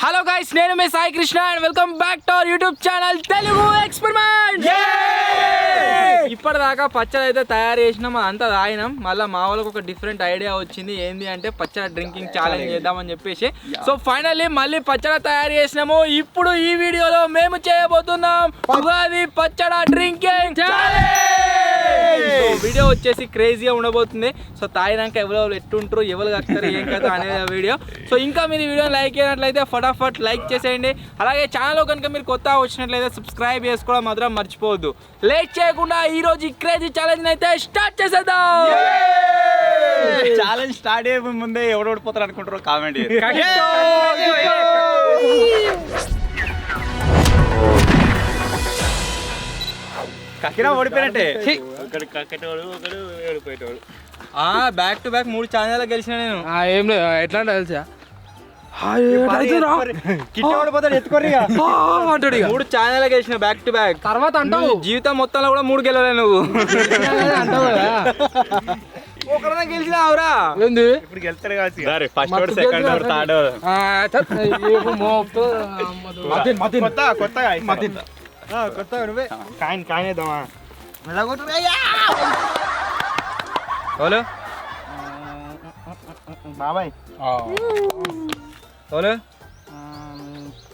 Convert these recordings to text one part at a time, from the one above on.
Hello guys, నేను మీ Sai Krishna and welcome back to our YouTube channel Telugu experiment. ఇప్పటిదాకా పచ్చడి అయితే తయారు చేసినాం, అంతా తాగినాం. మళ్ళీ మా వాళ్ళకి ఒక డిఫరెంట్ ఐడియా వచ్చింది. ఏంది అంటే పచ్చడి డ్రింకింగ్ ఛాలెంజ్ చేద్దామని చెప్పేసి. సో ఫైనల్లీ మళ్ళీ పచ్చడి తయారు చేసినాము. ఇప్పుడు ఈ వీడియోలో మేము చేయబోతున్నాం ఉగాది పచ్చడి డ్రింకింగ్ ఛాలెంజ్. వీడియో వచ్చేసి క్రేజీగా ఉండబోతుంది. సో తాగినాక ఎవరు ఎట్టుంటారు, ఎవరు కలుగుతారు, ఏం కదా అనేది వీడియో. సో ఇంకా మీరు ఈ వీడియోని లైక్ చేయనట్లయితే ఫటాఫట్ లైక్ చేసేయండి. అలాగే ఛానల్ కనుక మీరు కొత్తగా వచ్చినట్లయితే సబ్స్క్రైబ్ చేసుకోవడం మాత్రం మర్చిపోవద్దు. లేట్ చేయకుండా ఈ రోజు ఈ క్రేజీ ఛాలెంజ్ అయితే స్టార్ట్ చేసేద్దాం. ఛాలెంజ్ స్టార్ట్ అయ్యే ముందే ఎవడు ఓడిపోతారు అనుకుంటారో కామెంట్ కక్కినా ఓడిపోయినట్టే. బ్యాక్ టు బ్యాక్ 3 ఛానల్ గెలిచిన నేను. ఏం లేదు, ఎట్లా తెలుసా, అంటాడు 3 ఛానల్ గెలిచిన బ్యాక్ టు బ్యాక్. తర్వాత అంటావు జీవితం మొత్తంలో కూడా 3 గెలవలే నువ్వు. అంటావు కదా, ఒకరైనా గెలిచినావురా. ఏంది ఇప్పుడు గెలుతారు కాదు, ఫస్ట్ సెకండ్ థర్డ్ కొత్తగా నువ్వే కాయనేద్దామా. హలో బాబాయ్ హలో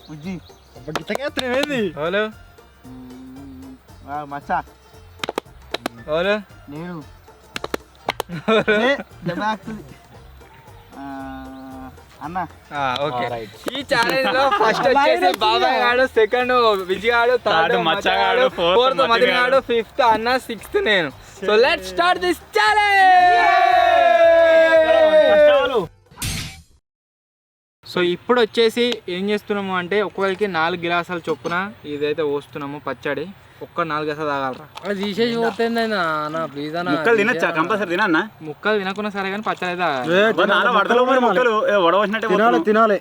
బుజ్జి హలో మచ్చా హలో నేను అన్న. ఓకే, ఈ ఛాలెంజ్ లో ఫస్ట్ వచ్చేసి బాబాయ్ గాడు, సెకండ్ విజయ్ గాడు, థర్డ్ మచ్చగాడు, ఫోర్త్ మదన్ గాడు, ఫిఫ్త్ అన్న, సిక్స్త్ నేను. So let's start this challenge. So ఇప్పుడు వచ్చేసి ఏం చేస్తున్నాము అంటే ఒక్కొక్కరికి 4 గిలాసాలు చొప్పున ఇదైతే పోస్తున్నాము పచ్చడి. ఒక్క 4 గ్లాసులు తాగాలరా. అది తీసేసి పోతుంది అన్న, ప్లీజ్ అన్న. ముక్కలు తినచ్చా? కంపల్సరీ తినన్నా. ముక్కలు తినకున్నా సరే కానీ పచ్చడి అయితే తినాలి.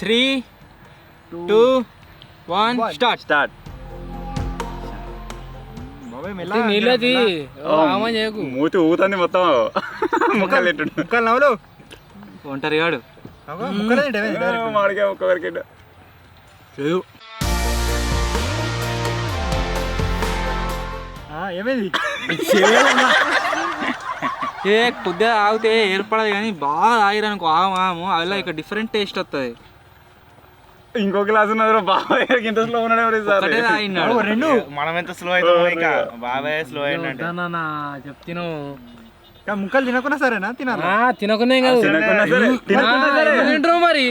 3, 2, 1 స్టార్ట్. నీళ్ళది చేయకు, మూతి ఊతుంది మొత్తం. ముక్కలు తింటుండు. ముక్కలు నవ్వులు ఒంటరి గాడు మాడిగా ఒక్కొక్కరికి ఏమైంది. కొద్దిగా ఆగితే ఏర్పడదు కానీ బాగా ఆగిరనుకో ఆగము అలా ఇక డిఫరెంట్ టేస్ట్ వస్తుంది. ఇంకో గ్లాస్ ఉన్నది బాబాయ్ ఇంత స్లో ఉన్నాడు. రెండు మనం ఎంత స్లో అయితే బాబాయ్ స్లో అయినట్టు చెప్తాను. ముక్కలు తినకున్నా సరేనా? తినాలి. తినకున్నా కాదు, తింటారు మరి.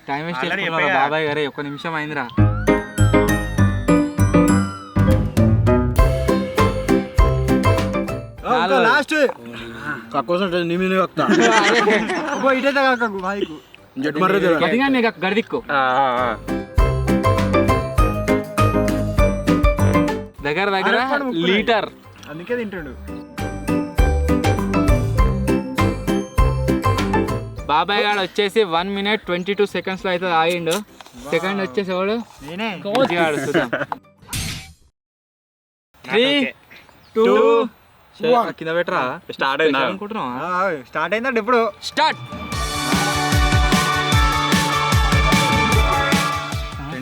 టైం వేస్ట్ చేసుకున్నారా బాబాయ్ గారే? 1 నిమిషం అయిందిరా. లాస్ట్ గడిదిక్కు దగ్గర దగ్గర లీటర్. అందుకే తింటాడు బాబాయ్ గారు వచ్చేసి 1 minute 22 seconds లో అయితే ఆగిండు. సెకండ్ వచ్చేసి ఎవడు? చూద్దాం. 3, 2 కింద పెట్టరా. స్టార్ట్ అయిందా అనుకుంటున్నావా? స్టార్ట్ అయిందంటే ఎప్పుడు స్టార్ట్.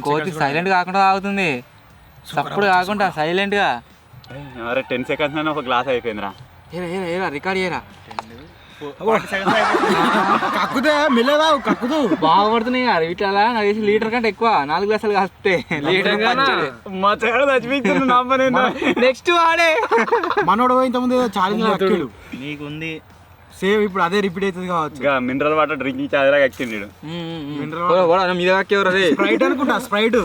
కోతి సైలెంట్ కాకుండా ఆగుతుంది, తప్పుడు కాకుండా సైలెంట్ గా. 10 seconds ఒక గ్లాస్ అయిపోయిందిరా. రికార్డ్ చేయరా. కక్కుతే మెల్లగా కక్కుతూ బాగా పడుతున్నాయి కదా ఇట్లా. నాకు తెలిసి లీటర్ కంటే ఎక్కువ 4 గ్లాసులు కాస్తే లీటర్. నెక్స్ట్ వాడే మనోడు ఇంత ముందు ఛాలెంజ్ నీకుంది సేమ్, ఇప్పుడు అదే రిపీట్ అవుతుంది కావచ్చు. మినరల్ వాటర్ డ్రింకింగ్ ఛాలెంజ్ లాగా ఎక్కింది. మినరల్ మీద వాక్యవరు అదే స్ప్రైట్ అనుకుంటా. స్ప్రైట్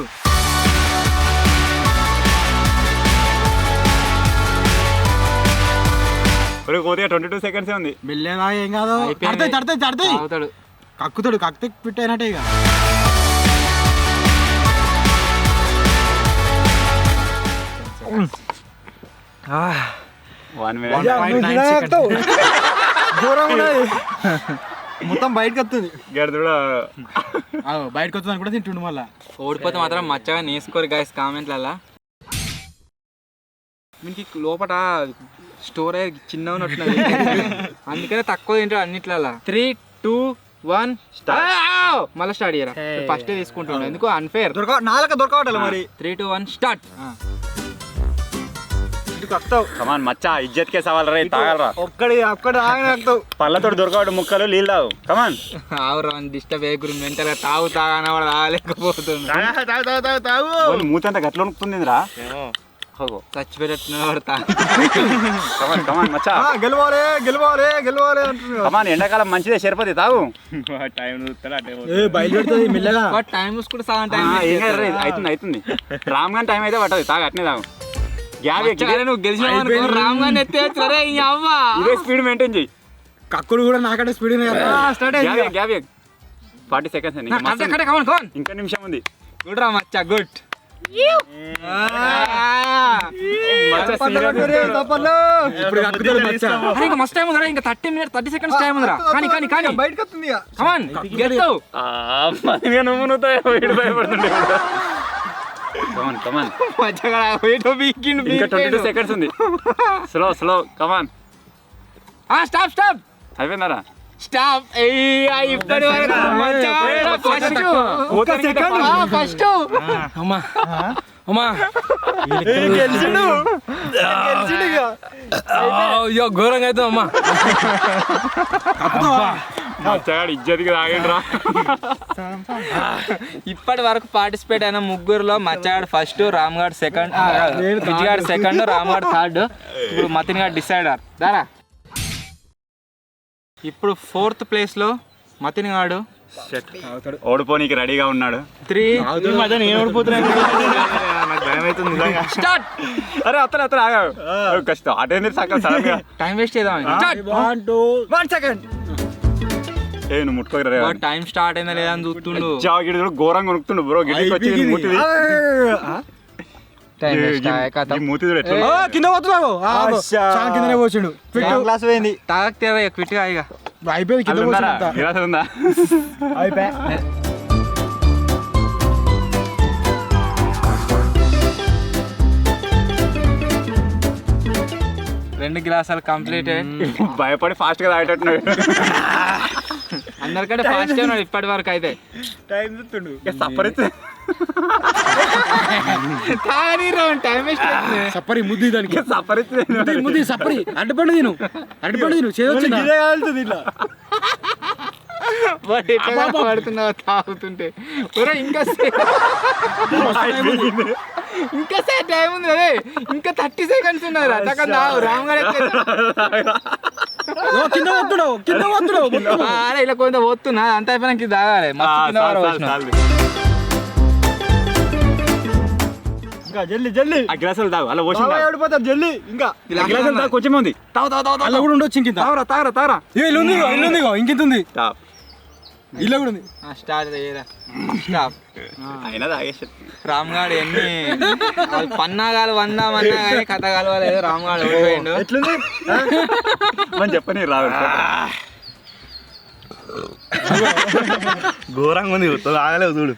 కోతిగా 22 seconds ఉంది. మెల్లగా ఏం కాదు, తడతాడు కక్కుతాడు. కక్కితే ఫిట్ అయినట్టే ఇక. మొత్తం బయటకు వస్తుంది. బయటకు వస్తుంది కూడా తింటుండు. మళ్ళీ ఓడిపోతే మాత్రం మచ్చగా నేసుకోరు గైస్ కామెంట్లల్లా. మీకు లోపల స్టోరేజ్ చిన్న ఉన్నట్టున్నది అందుకనే తక్కువ తింటాడు అన్నిట్లలో 3, 2, 1 మళ్ళీ స్టార్ట్ చేయరా ఫస్ట్ తీసుకుంటున్నాను ఎందుకు అన్ఫేర్ దొరకవట్లే మరి 3, 2, 1 స్టార్ట్ కమాన్ మచ్చా ఇజ్జత్ కే సవాల్ రే తాగలరా ఒక్కడి ఆగతావు పళ్ళతో దొరకవడం ముక్కలు నీళ్ళు తాగు కమాన్ ఆవురా డిస్టర్బ్ అయ్యకురు మెంటల్గా తాగానే వాడు తాగలేకపోతుంది మూతంతా గట్ల ఉనుకుతుందిరా చచ్చిపోయేటట్టున్నా వాడు కమాన్ కమాన్ మచ్చా గెలవాలి కమాన్ ఎండాకాలం మంచిదే సరిపోతే తాగు టైం బయలుదేరుతుంది మెల్లగా టైం చూసుకుంటే సగం టైం అవుతుంది రామ్ గాని టైం అయితే పట్టదు తాగు అట్నే తాగు నువ్వు గెలిచిన రామ్ గాని ఎత్తేరే అవ్వా ఇదే స్పీడ్ మెయింటైన్ చెయ్యి కక్కుడు కూడా నాకంటే స్పీడ్ 40 సెకండ్స్ ఇంకా నిమిషం ఉంది గుడ్ రా మచ్చా గుడ్ ఇంకా మస్తు టైం ఉందిరా ఇంకా 30 సెకండ్స్ టైం ఉందిరా కానీ కానీ కానీ బయటకు వస్తుంది కమాన్ గెలుతావు భయపడుతుండే కమాన్ కమాన్ మచ్చగా ఇంకా 22 సెకండ్స్ ఉంది స్లో కమాన్ స్టాప్ స్టాప్ అయిపోయిందారా స్టాప్ ఇప్పటి వరకు ఫస్ట్ అమ్మా అమ్మా అయ్యో ఘోరంగా అయితే అమ్మా ఇజ్జతికి తాగండిరా ఇప్పటి వరకు పార్టిసిపేట్ అయిన ముగ్గురులో మచ్చగాడు ఫస్ట్ రామ్ గారు సెకండ్ విజయగాడు సెకండ్ రామ్ గారు థర్డ్ ఇప్పుడు మతిన్ గారు డిసైడర్ దారా ఇప్పుడు 4th ప్లేస్ లో మతిన్ గాడు ఓడిపోనీకి రెడీగా ఉన్నాడు 3 స్టార్ట్ అరే అతను ఆగా కష్టం అటెండర్ సగం సడన్ గా టైం వేస్ట్ చేద్దాం వన్ సెకండ్ నువ్వు ముట్టుకోరా టైం స్టార్ట్ అయిందా లేదా అని చూస్తుండు గిడి ఘోరంగా కొనుక్తుండు బ్రో గిడికి వచ్చి మూతిది మూతి చూడు ఎట్లా కింద పోతున్నావు కిందనే పోచిండు గ్లాస్ పోయింది తాగతే క్విట్ గా ఇక అయిపోయింది కింద గ్లాస్ ఉందా అయిపోయా 2 గ్లాసాలు కంప్లీటెడ్ భయపడి ఫాస్ట్ గా తాగేటట్టున్నాడు అందరికంటే ఫాస్ట్ గా ఉన్నాడు ఇప్పటి వరకు అయితే టైం చూస్తుండు సపరితే టైం వేస్ట్ సప్పరి ముద్ది దానికి సపరితే ముద్ది సప్పరి అడ్డపండు తిను చేయొచ్చు ఇలా పడుతున్నావు తాగుతుంటే ఇంకా ఇంకా టైం ఉంది అదే ఇంకా 30 సెకండ్స్ ఉన్నది అంతకన్నా రామ్ గారు కింద వస్తున్నావు అరే ఇలా కొంత పోతున్నా అంత అయిపోయినాక తాగాలి ఇంకా జల్లి ఆ గ్లాసులు తాగు అలా పోసి ఓడిపోతారు జల్లి ఇంకా గ్లాసులు తాగు కొంచెం ఉంది అలా కూడా ఉండొచ్చు ఇంకింత తాగరా ఇల్లు ఉంది ఇంకింత ఉంది ఇల్లు కూడా ఉంది స్టార్ట్ స్టాప్ అయినా తాగేసి రామ్ గారు ఎన్ని పన్నాగాలు వందామన్నా కానీ కథ కలవలేదు రామ్ గారు ఓడిపోయిండు ఎట్లుంది మనం చెప్పని రాదు ఘోరంగా ఉంది ఆగలేవు చూడు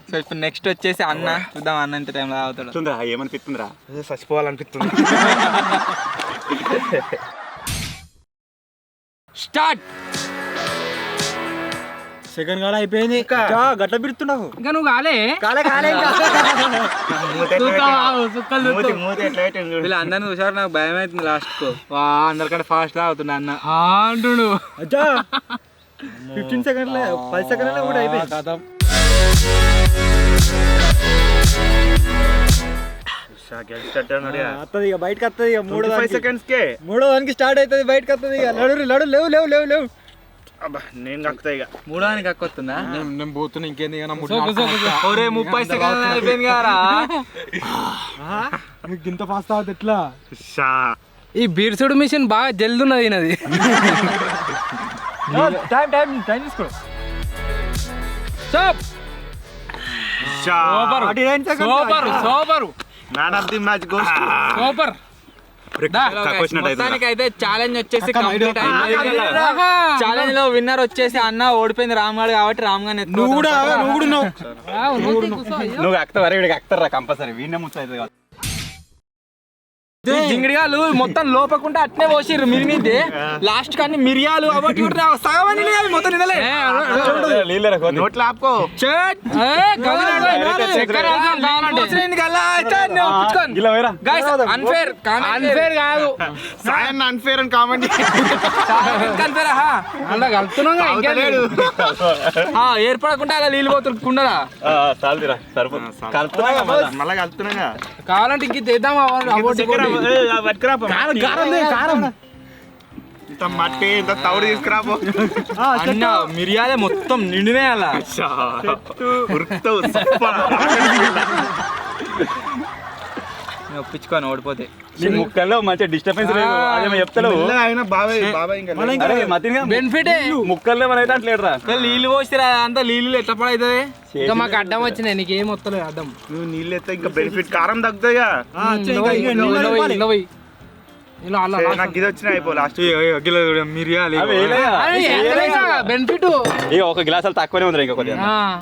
సో ఇప్పుడు నెక్స్ట్ వచ్చేసి అన్న చూద్దాం అన్న ఎంత టైంలో తాగుతాడు ఏమనిపిస్తుందిరా చచ్చిపోవాలనిపిస్తుంది స్టార్ట్ సెకండ్ కాడ అయిపోయింది గట్ల బిడుతున్నావు ఇంకా నువ్వు కాలే వీళ్ళు అందరిని చూసారు నాకు భయం అవుతుంది లాస్ట్ కు అందరికంటే ఫాస్ట్ తాగుతున్నా అన్న అంటుడు 15 సెకండ్లే 10 సెకండ్లే కూడా అయిపోయింది వస్తుంది ఇక బయటకు వస్తుంది ఇక 5 సెకండ్స్ కే మూడో దానికి స్టార్ట్ అవుతుంది బయటకు వస్తుంది ఇక లడు లేవు నేను కక్కుతా ఇక మూడోదానికి కక్కొస్తుందా నేను పోతున్నా ఇంకేంది 30 సెకండ్ అయిపోయింది కదా మీకు ఇంత ఫాస్ట్ అవుతుంది ఎట్లా ఈ బీర్సుడు మిషన్ బాగా జల్ది ఉన్నది ఈయనది టైం తీసుకో super super super man of the match goes super మొత్తానికి అయితే ఛాలెంజ్ వచ్చేసి కంప్లీట్ అయిపోయింది. ఛాలెంజ్ లో విన్నర్ వచ్చేసి అన్న ఓడిపోయింది రామ్గాడు కాబట్టి రామ్గాడు నువ్వు అక్తారు వీడికి అక్తారా కంపల్సరీ వీడినే ముచ్చైతుంది కాదు. జింగిడిగాలు మొత్తం లోపకుండా అట్నే పోసిర్రు మిరిమిద్ది లాస్ట్ కానీ మిరియాలు అవటి సగం మొత్తం నిలలే నోట్లో ఆపుకో. అన్ఫేర్ కాదు అన్ఫేర్ అని కామెంట్ అలా కలుపుతున్నాం ఏర్పడకుండా అలా నీళ్ళు పోతుకుండదా మళ్ళా కలుపుతున్నా. కావాలంటే ఇంక తెద్దాం ఇంత మట్టి ఇంత తౌడు తీసుకురాబో. అన్న మిరియాలే మొత్తం నిండినే అలా ఉరుకుతావు ఒప్పించుకొని ఓడిపోతే ముక్కల్లో మంచి డిస్టర్బెన్స్ చెప్తావు బెనిఫిట్ ముక్కల్లో మన అయితే అంటలేడురా. నీళ్ళు పోసిరా అంతా నీళ్ళు ఎట్లా పడవుతుంది ఇంకా మాకు అడ్డం వచ్చినాయి నీకేం వస్తలేదు అడ్డం. నువ్వు నీళ్ళు ఎత్తే ఇంకా బెనిఫిట్ కారం తగ్గుతాయిగా. నాకు ఇది వచ్చినా అయిపో లాస్ట్ మిరియాలు బెనిఫిట్ ఒక గ్లాస్ తక్కువనే ఉంది ఇంకా కొద్దిగా.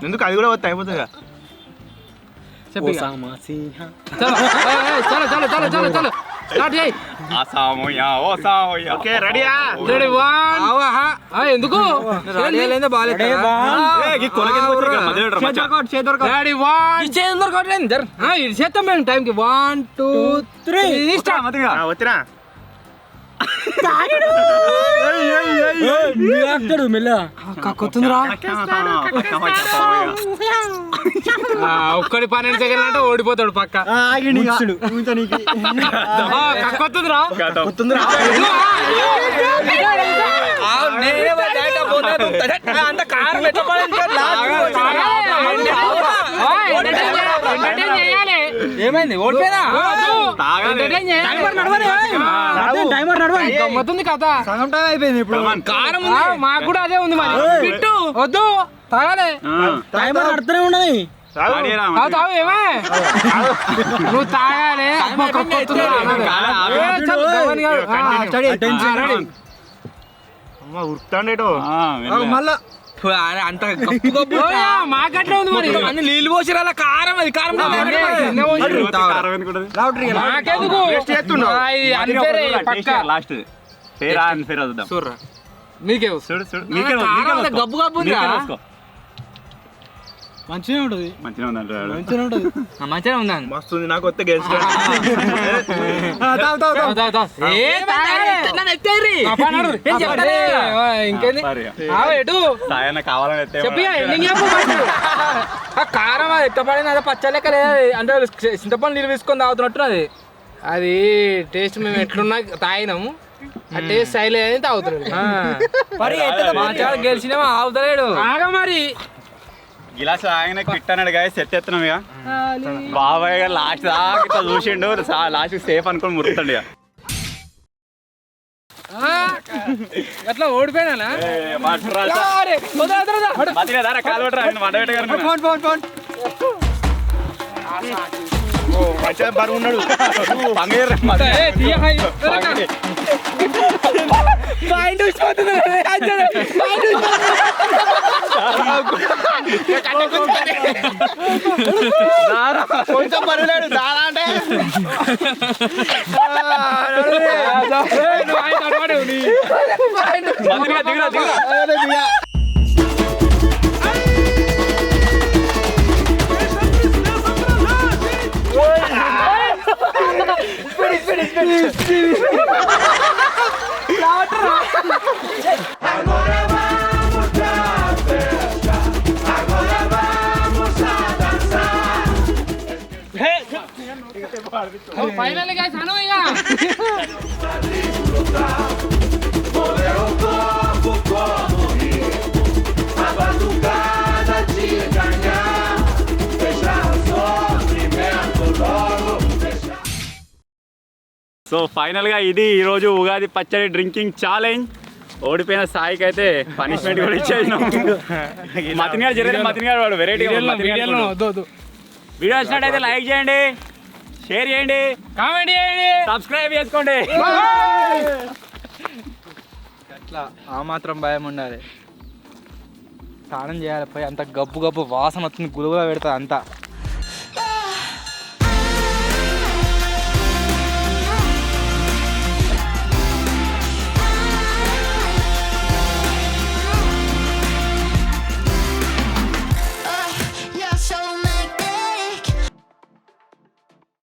ఎందుకు అది కూడా వస్తే అయిపోతుంది. ఎందుకు చేస్తాం మేము టైంకి 1 2 3 వచ్చినా ఒక్కడి 12 సెకండ్లు అంటే ఓడిపోతాడు పక్క. కక్కొత్తుందిరా అంత కారం ఎట్లా ఏమైంది ఓడిపోయినా గమ్మతుంది కథ అయిపోయింది. ఇప్పుడు కారం మాకు కూడా అదే ఉంది మరి పిట్టు వద్దు తాగాలి టైమర్ నడుతూనే ఉండదు. ఏమే నువ్వు తాగాలి ఉరుకుతాండేటో మళ్ళా అంత మాకట్లే ఉంది మరి అన్ని నీళ్ళు పోసిరా కారం అది కారం లాస్ట్ చూడరా మీకే గబ్బు గబ్బు మంచిగా ఉంటుంది మంచిగా ఉందా మస్తుంది. నాకు వస్తే గెలిచి ఇంకేంది ఎటు కావాలని చెప్పి కారం అది ఎట్టపడింది అదే పచ్చ లెక్క లేదు అంటే చింతపండు నీళ్ళు తీసుకొని తాగుతున్నట్టు అది అది టేస్ట్ మేము ఎట్లున్నా తాగినాము ఆ టేస్ట్ స్టైల్ అని తాగుతున్నాడు. గెలిచినామా ఆగుతలేడు ఆగా మరి గిలాస్ ఆయన కిట్ అన్నాడు గాయ సెట్ ఎత్తున్నాం ఇక బాబాయ్ గారు లాస్ట్ దాకా ఇట్లా చూసిండు లాస్ట్ సేఫ్ అనుకుని మురుకుతాడు ఇక అట్లా ఓడిపోయినా కాలు బరువు ఉన్నాడు కొంచెం బరువులేడు దారా అంటే ఫైనల్ గా సను ఇక సో ఫైనల్ గా ఇది ఈ రోజు ఉగాది పచ్చడి డ్రింకింగ్ ఛాలెంజ్. ఓడిపోయిన సాయికి అయితే పనిష్మెంట్ కూడా ఇచ్చేసినాం. మతిని గారు జరిగితే మతిని గారు వాడు వెరైటీ వీడియో వచ్చినట్టయితే లైక్ చేయండి, షేర్ చేయండి, కామెంట్ చేయండి, సబ్స్క్రైబ్ చేసుకోండి. అట్లా ఆ మాత్రం భయం ఉండాలి. స్నానం చేయాలి పోయి, అంత గబ్బు గబ్బు వాసన వస్తుంది, గులుగులా పెడతా అంతా.